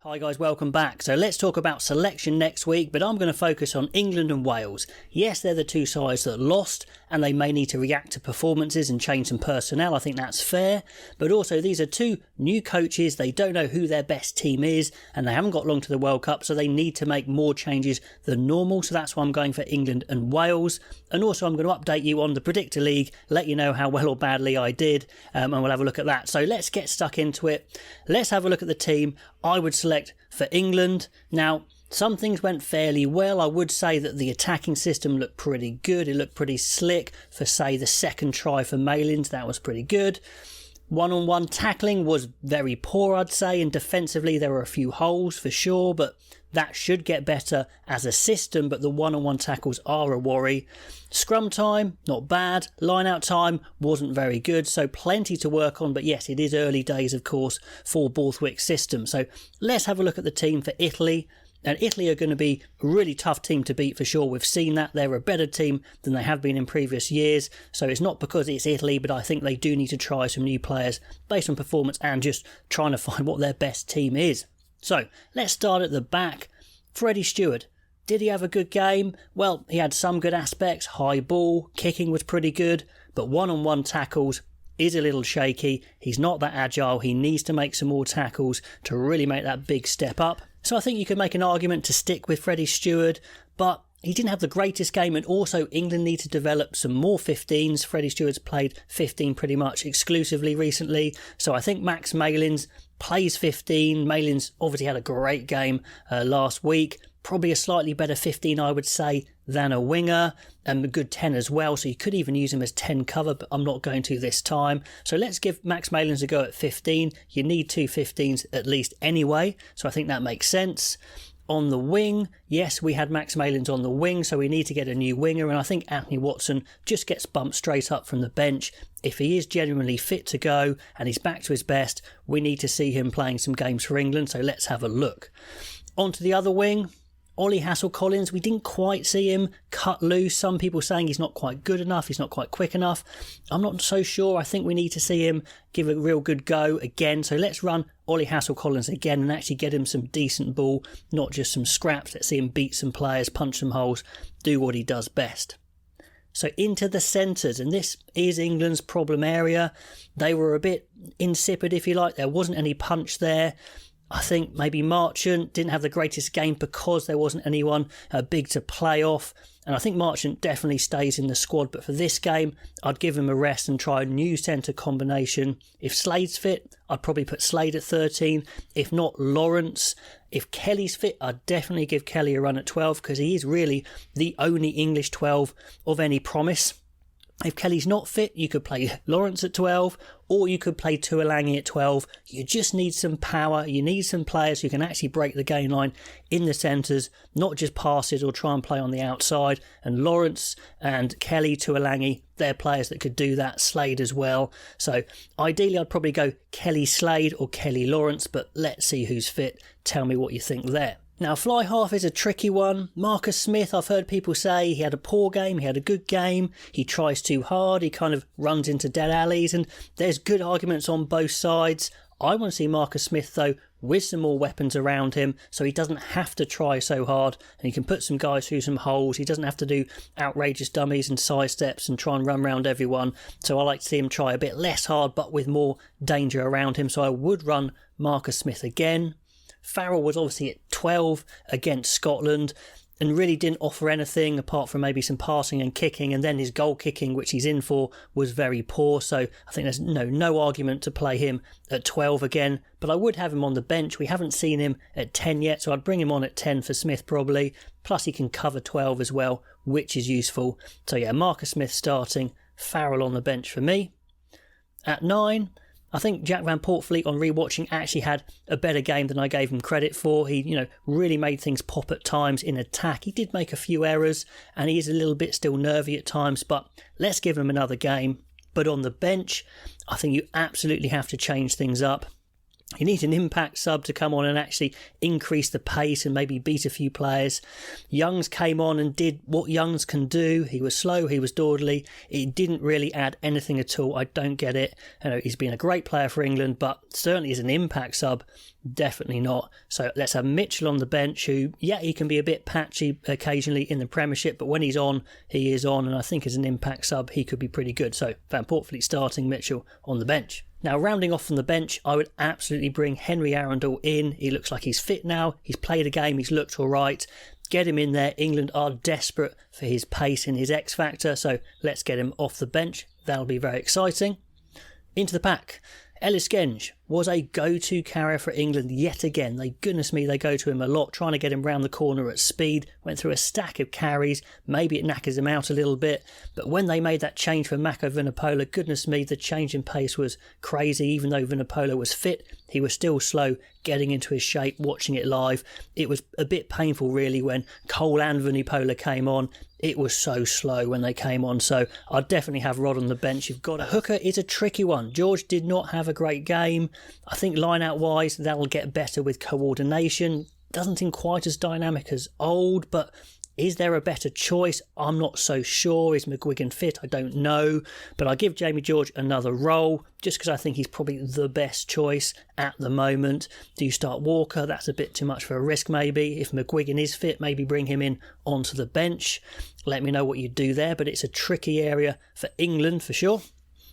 Hi guys, welcome back. So let's talk about selection next week, but I'm going to focus on England and Wales. Yes, they're the two sides that lost, and they may need to react to performances and change some personnel. I think that's fair. But also, these are two new coaches. They don't know who their best team is, and they haven't got long to the World Cup, so they need to make more changes than normal. So that's why I'm going for England and Wales. And also, I'm going to update you on the Predictor League, let you know how well or badly I did, and we'll have a look at that. So let's get stuck into it. Let's have a look at the team. I would select for England. Now, some things went fairly well. I would say that the attacking system looked pretty good. It looked pretty slick for, say, the second try for Malins. That was pretty good. One-on-one tackling was very poor, I'd say, and defensively there were a few holes for sure, but that should get better as a system, but the one-on-one tackles are a worry. Scrum time, not bad. Line-out time wasn't very good, so plenty to work on, but yes, it is early days, of course, for Borthwick's system. So let's have a look at the team for Italy. And Italy are going to be a really tough team to beat for sure. We've seen that. They're a better team than they have been in previous years. So it's not because it's Italy, but I think they do need to try some new players based on performance and just trying to find what their best team is. So let's start at the back. Freddie Stewart. Did he have a good game? Well, he had some good aspects. High ball, kicking was pretty good, but one-on-one tackles is a little shaky. He's not that agile. He needs to make some more tackles to really make that big step up. So I think you could make an argument to stick with Freddie Stewart, but he didn't have the greatest game, and also England need to develop some more 15s. Freddie Stewart's played 15 pretty much exclusively recently, so I think Max Malins plays 15. Malins obviously had a great game last week. Probably a slightly better 15, I would say, than a winger, and a good 10 as well, so you could even use him as 10 cover, but I'm not going to this time. So let's give Max Malins a go at 15. You need two 15s at least anyway, so I think that makes sense. On the wing, yes, we had Max Malins on the wing, so we need to get a new winger, and I think Anthony Watson just gets bumped straight up from the bench. If he is genuinely fit to go and he's back to his best, we need to see him playing some games for England, so let's have a look. On to the other wing. Ollie Hassel-Collins, we didn't quite see him cut loose. Some people saying he's not quite good enough, he's not quite quick enough. I'm not so sure. I think we need to see him give a real good go again. So let's run Ollie Hassel-Collins again and actually get him some decent ball, not just some scraps. Let's see him beat some players, punch some holes, do what he does best. So into the centres, and this is England's problem area. They were a bit insipid, if you like. There wasn't any punch there. I think maybe Marchant didn't have the greatest game because there wasn't anyone big to play off. And I think Marchant definitely stays in the squad. But for this game, I'd give him a rest and try a new centre combination. If Slade's fit, I'd probably put Slade at 13. If not, Lawrence. If Kelly's fit, I'd definitely give Kelly a run at 12 because he is really the only English 12 of any promise. If Kelly's not fit, you could play Lawrence at 12, or you could play Tuolangi at 12. You just need some power. You need some players who can actually break the gain line in the centres, not just pass it or try and play on the outside. And Lawrence and Kelly, Tuolangi, they're players that could do that. Slade as well. So ideally, I'd probably go Kelly Slade or Kelly Lawrence, but let's see who's fit. Tell me what you think there. Now, fly half is a tricky one. Marcus Smith, I've heard people say he had a poor game, he had a good game, he tries too hard, he kind of runs into dead alleys, and there's good arguments on both sides. I want to see Marcus Smith, though, with some more weapons around him, so he doesn't have to try so hard, and he can put some guys through some holes. He doesn't have to do outrageous dummies and side steps and try and run around everyone. So I like to see him try a bit less hard, but with more danger around him. So I would run Marcus Smith again. Farrell was obviously at 12 against Scotland and really didn't offer anything apart from maybe some passing and kicking, and then his goal kicking, which he's in for, was very poor. So I think there's no argument to play him at 12 again, but I would have him on the bench. We haven't seen him at 10 yet, so I'd bring him on at 10 for Smith probably, plus he can cover 12 as well, which is useful. So yeah, Marcus Smith starting, Farrell on the bench for me. At 9, I think Jack Van Poortvliet on rewatching actually had a better game than I gave him credit for. He, really made things pop at times in attack. He did make a few errors and he is a little bit still nervy at times, but let's give him another game. But on the bench, I think you absolutely have to change things up. You need an impact sub to come on and actually increase the pace and maybe beat a few players. Youngs came on and did what Youngs can do. He was slow, he was dawdly. It didn't really add anything at all. I don't get it. He's been a great player for England, but certainly as an impact sub, Definitely not. So let's have Mitchell on the bench, who, yeah, he can be a bit patchy occasionally in the Premiership, but when he's on, he is on, and I think as an impact sub, he could be pretty good. So Van Poortvliet starting, Mitchell on the bench. Now, rounding off from the bench, I would absolutely bring Henry Arundel in. He looks like he's fit now. He's played a game. He's looked all right. Get him in there. England are desperate for his pace and his X factor, so let's get him off the bench. That'll be very exciting. Into the pack. Ellis Genge was a go-to carrier for England yet again. Goodness me, they go to him a lot, trying to get him round the corner at speed. Went through a stack of carries. Maybe it knackers him out a little bit. But when they made that change for Mako Vunipola, goodness me, the change in pace was crazy. Even though Vunipola was fit, he was still slow getting into his shape, watching it live. It was a bit painful, really, when Cole and Vunipola came on. It was so slow when they came on, so I'd definitely have Rod on the bench. You've got a hooker is a tricky one. George did not have a great game. I think line-out wise, that'll get better with coordination. Doesn't seem quite as dynamic as old, but is there a better choice? I'm not so sure. Is McGuigan fit? I don't know. But I give Jamie George another role just because I think he's probably the best choice at the moment. Do you start Walker? That's a bit too much for a risk maybe. If McGuigan is fit, maybe bring him in onto the bench. Let me know what you do there, but it's a tricky area for England for sure.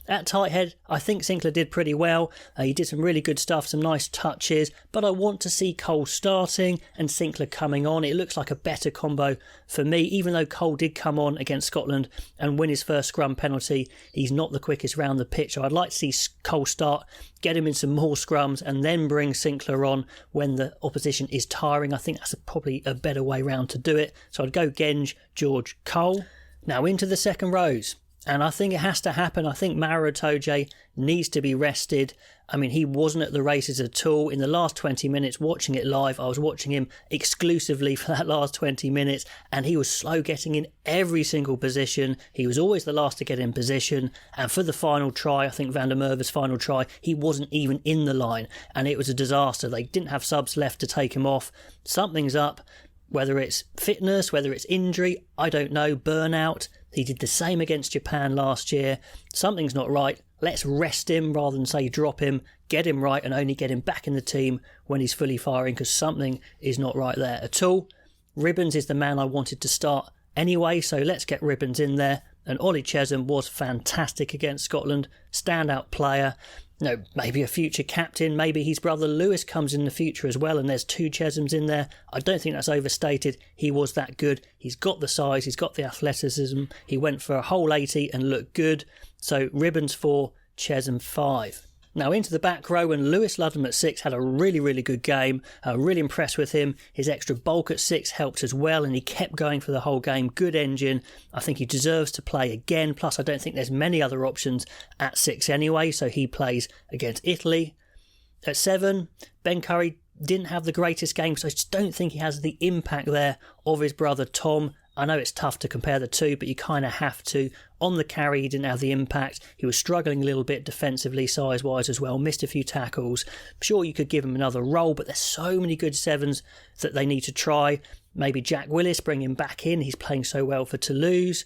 At tight head, I think Sinclair did pretty well. He did some really good stuff, some nice touches, but I want to see Cole starting and Sinclair coming on. It looks like a better combo for me, even though Cole did come on against Scotland and win his first scrum penalty. He's not the quickest round the pitch, so I'd like to see Cole start, get him in some more scrums and then bring Sinclair on when the opposition is tiring. I think that's probably a better way round to do it. So I'd go Genge, George, Cole. Now into the second rows. And I think it has to happen. I think Maro Itoje needs to be rested. I mean, he wasn't at the races at all. In the last 20 minutes, watching it live, I was watching him exclusively for that last 20 minutes, and he was slow getting in every single position. He was always the last to get in position. And for the final try, I think Van der Merwe's final try, he wasn't even in the line, and it was a disaster. They didn't have subs left to take him off. Something's up. Whether it's fitness, whether it's injury, I don't know, burnout. He did the same against Japan last year. Something's not right. Let's rest him rather than say drop him. Get him right and only get him back in the team when he's fully firing, because something is not right there at all. Ribbons is the man I wanted to start anyway, so let's get Ribbons in there. And Ollie Chesham was fantastic against Scotland. Standout player. No, maybe a future captain, maybe his brother Lewis comes in the future as well, and there's two Cheshams in there. I don't think that's overstated. He was that good. He's got the size, he's got the athleticism. He went for a whole 80 and looked good. So Ribbons 4, Chesham 5. Now into the back row, and Lewis Ludlam at 6 had a really, really good game. Really impressed with him. His extra bulk at 6 helped as well, and he kept going for the whole game. Good engine. I think he deserves to play again. Plus, I don't think there's many other options at 6 anyway, so he plays against Italy. At 7, Ben Curry didn't have the greatest game, so I just don't think he has the impact there of his brother Tom. I know it's tough to compare the two, but you kind of have to. On the carry, he didn't have the impact. He was struggling a little bit defensively, size-wise as well. Missed a few tackles. I'm sure you could give him another role, but there's so many good 7s that they need to try. Maybe Jack Willis, bring him back in. He's playing so well for Toulouse.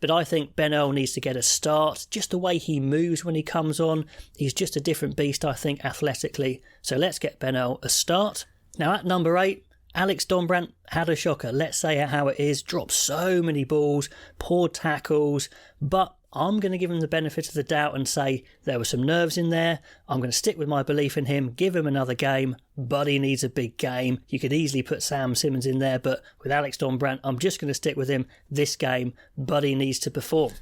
But I think Ben Earl needs to get a start. Just the way he moves when he comes on. He's just a different beast, I think, athletically. So let's get Ben Earl a start. Now at number 8, Alex Dombrandt had a shocker. Let's say it how it is. Dropped so many balls, poor tackles, but I'm going to give him the benefit of the doubt and say there were some nerves in there. I'm going to stick with my belief in him, give him another game, but he needs a big game. You could easily put Sam Simmons in there, but with Alex Dombrandt, I'm just going to stick with him this game, but he needs to perform.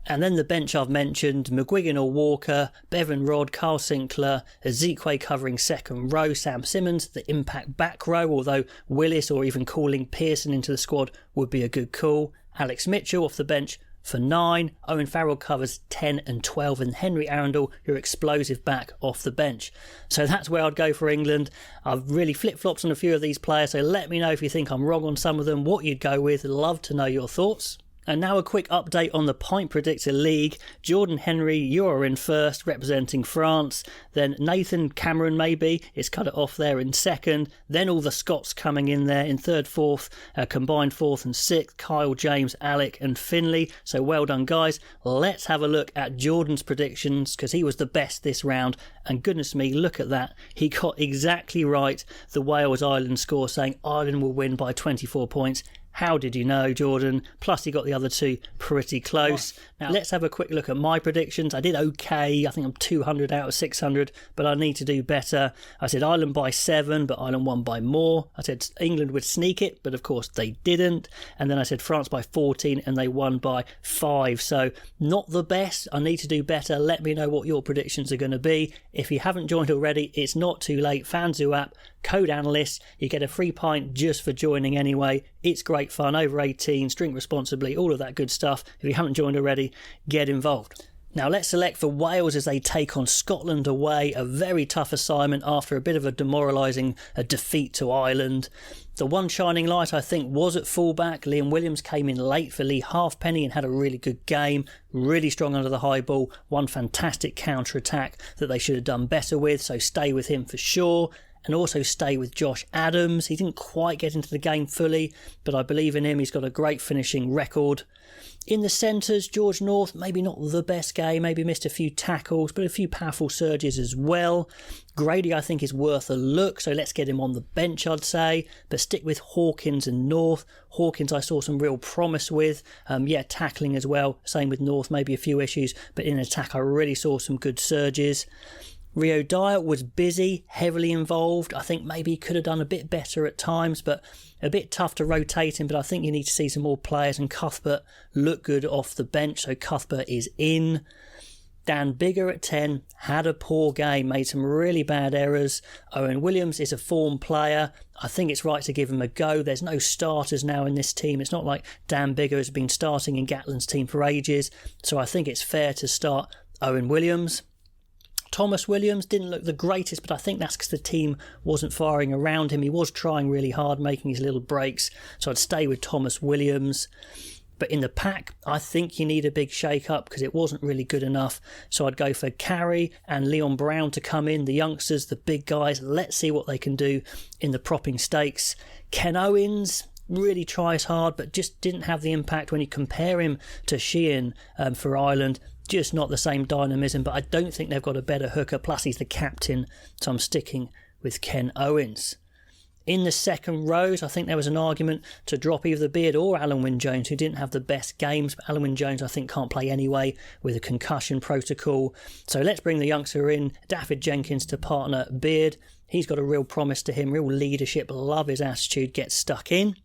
And then the bench I've mentioned, McGuigan or Walker, Bevan Rod, Carl Sinclair, Ezekwe covering second row, Sam Simmons, the impact back row, although Willis or even calling Pearson into the squad would be a good call. Alex Mitchell off the bench for 9, Owen Farrell covers 10 and 12, and Henry Arundel, your explosive back, off the bench. So that's where I'd go for England. I've really flip-flopped on a few of these players, so let me know if you think I'm wrong on some of them, what you'd go with. Love to know your thoughts. And now a quick update on the Pint Predictor League. Jordan Henry, you are in first, representing France. Then Nathan Cameron, maybe, is cut it off there in second. Then all the Scots coming in there in third, fourth, combined fourth and sixth. Kyle, James, Alec and Finley. So well done, guys. Let's have a look at Jordan's predictions, because he was the best this round. And goodness me, look at that. He got exactly right the Wales-Ireland score, saying Ireland will win by 24 points. How did you know, Jordan? Plus, he got the other two pretty close. Now, let's have a quick look at my predictions. I did okay. I think I'm 200 out of 600, but I need to do better. I said Ireland by 7, but Ireland won by more. I said England would sneak it, but of course they didn't. And then I said France by 14, and they won by 5. So not the best. I need to do better. Let me know what your predictions are going to be. If you haven't joined already, it's not too late. Fanzoo app, code analyst. You get a free pint just for joining anyway. It's great fun, over 18s, drink responsibly, all of that good stuff. If you haven't joined already, get involved. Now let's select for Wales as they take on Scotland away, a very tough assignment after a bit of a demoralising defeat to Ireland. The one shining light I think was at fullback. Liam Williams came in late for Lee Halfpenny and had a really good game, really strong under the high ball, one fantastic counter-attack that they should have done better with, so stay with him for sure. And also stay with Josh Adams. He didn't quite get into the game fully, but I believe in him. He's got a great finishing record. In the centres, George North, maybe not the best game, maybe missed a few tackles, but a few powerful surges as well. Grady, I think, is worth a look, so let's get him on the bench, I'd say. But stick with Hawkins and North. Hawkins I saw some real promise with. Tackling as well. Same with North, maybe a few issues, but in attack I really saw some good surges. Rio Dyer was busy, heavily involved. I think maybe he could have done a bit better at times, but a bit tough to rotate him. But I think you need to see some more players, and Cuthbert looked good off the bench, so Cuthbert is in. Dan Biggar at 10 had a poor game, made some really bad errors. Owen Williams is a form player. I think it's right to give him a go. There's no starters now in this team. It's not like Dan Biggar has been starting in Gatland's team for ages, so I think it's fair to start Owen Williams. Thomas Williams didn't look the greatest, but I think that's because the team wasn't firing around him. He was trying really hard, making his little breaks, so I'd stay with Thomas Williams. But in the pack, I think you need a big shake-up because it wasn't really good enough. So I'd go for Carey and Leon Brown to come in, the youngsters, the big guys. Let's see what they can do in the propping stakes. Ken Owens really tries hard, but just didn't have the impact when you compare him to Sheehan for Ireland. Just not the same dynamism, but I don't think they've got a better hooker. Plus, he's the captain, so I'm sticking with Ken Owens. In the second rows, I think there was an argument to drop either Beard or Alan Wynne-Jones, who didn't have the best games. But Alan Wynne-Jones, I think, can't play anyway with a concussion protocol. So let's bring the youngster in, David Jenkins, to partner Beard. He's got a real promise to him, real leadership, love his attitude, gets stuck in.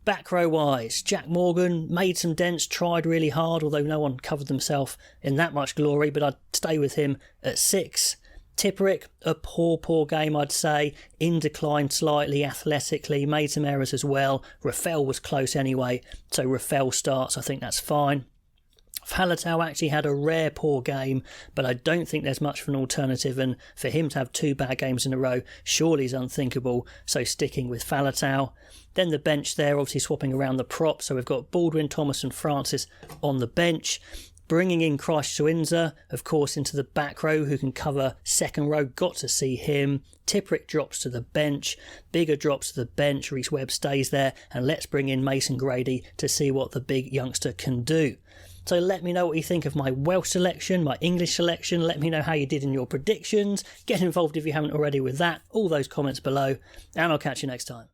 Back row wise, Jack Morgan made some dents, tried really hard, although no one covered themselves in that much glory, but I'd stay with him at 6. Tipperick, a poor game, I'd say. In decline slightly athletically, made some errors as well. Rafael was close anyway, so Rafael starts. I think that's fine. Faletau actually had a rare poor game, but I don't think there's much of an alternative, and for him to have 2 bad games in a row surely is unthinkable, so sticking with Faletau. Then the bench there, obviously swapping around the props, so we've got Baldwin, Thomas and Francis on the bench. Bringing in Christ Swinzer, of course, into the back row, who can cover second row. Got to see him. Tipperick drops to the bench. Biggar drops to the bench. Rhys Webb stays there. And let's bring in Mason Grady to see what the big youngster can do. So let me know what you think of my Welsh selection, my English selection. Let me know how you did in your predictions. Get involved if you haven't already with that. All those comments below. And I'll catch you next time.